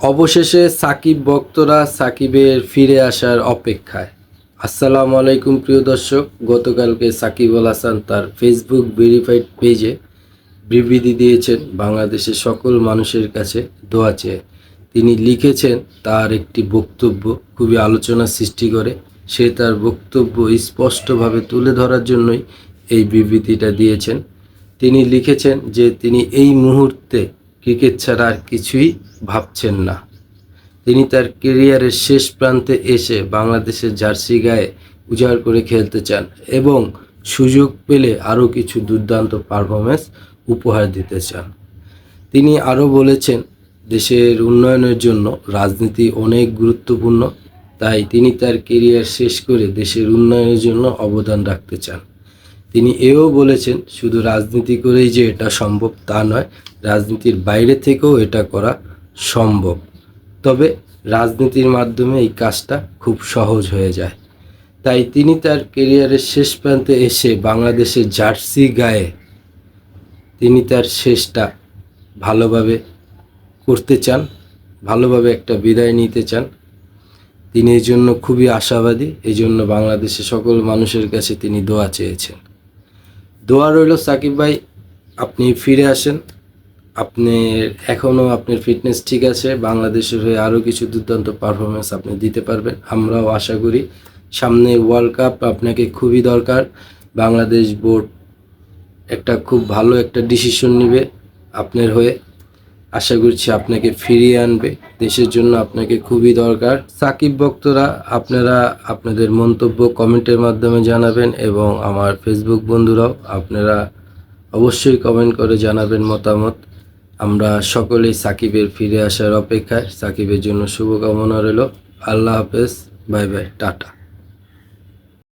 অবশেষে সাকিব ভক্তরা সাকিবের ফিরে আসার অপেক্ষায়। আসসালামু আলাইকুম প্রিয় দর্শক, গতকালকে সাকিব আল হাসান তার ফেসবুক ভেরিফাইড পেজে বিবৃতি দিয়েছেন বাংলাদেশের সকল মানুষের কাছে দোয়া চেয়ে। তিনি লিখেছেন তার একটি বক্তব্য খুবই আলোচনা সৃষ্টি করে। সে তার বক্তব্য স্পষ্টভাবে তুলে ধরার জন্যই এই বিবৃতিটা দিয়েছেন। তিনি লিখেছেন যে তিনি এই মুহূর্তে ক্রিকেট ছাড়া আর কিছুই ভাবছেন না। তিনি তার ক্যারিয়ারের শেষ প্রান্তে এসে বাংলাদেশের জার্সি গায়ে উজাড় করে খেলতে চান এবং সুযোগ পেলে আরও কিছু দুর্দান্ত পারফরম্যান্স উপহার দিতে চান। তিনি আরও বলেছেন দেশের উন্নয়নের জন্য রাজনীতি অনেক গুরুত্বপূর্ণ, তাই তিনি তার ক্যারিয়ার শেষ করে দেশের উন্নয়নের জন্য অবদান রাখতে চান। তিনি এও বলেছেন শুধু রাজনীতি করেই যে এটা সম্ভব তা নয়, রাজনীতির বাইরে থেকেও এটা করা সম্ভব। তবে রাজনীতির মাধ্যমে এই কাজটা খুব সহজ হয়ে যায়। তাই তিনি তার ক্যারিয়ারের শেষ প্রান্তে এসে বাংলাদেশের জার্সি গায়ে তিনি তার শেষটা ভালোভাবে করতে চান, ভালোভাবে একটা বিদায় নিতে চান। তিনি এই জন্য খুবই আশাবাদী, এই জন্য বাংলাদেশের সকল মানুষের কাছে তিনি দোয়া চেয়েছেন। দোয়া রইল সাকিব ভাই, আপনি ফিরে আসেন। আপনি এখনও আপনার ফিটনেস ঠিক আছে, বাংলাদেশের হয়ে আরও কিছু দুর্দান্ত পারফরমেন্স আপনি দিতে পারবেন। আমরাও আশা করি সামনে ওয়ার্ল্ড কাপ আপনাকে খুবই দরকার। বাংলাদেশ বোর্ড একটা খুব ভালো একটা ডিসিশন নেবে আপনার হয়ে। আশা করছি আপনাকে ফিরিয়ে আনবে, দেশের জন্য আপনাকে খুবই দরকার। সাকিব ভক্তরা আপনারা আপনাদের মন্তব্য কমেন্টের মাধ্যমে জানাবেন এবং আমার ফেসবুক বন্ধুরাও আপনারা অবশ্যই কমেন্ট করে জানাবেন মতামত। আমরা সকলেই সাকিবের ফিরে আসার অপেক্ষায়। সাকিবের জন্য শুভকামনা রইল। আল্লাহ হাফেজ, বাই বাই, টাটা।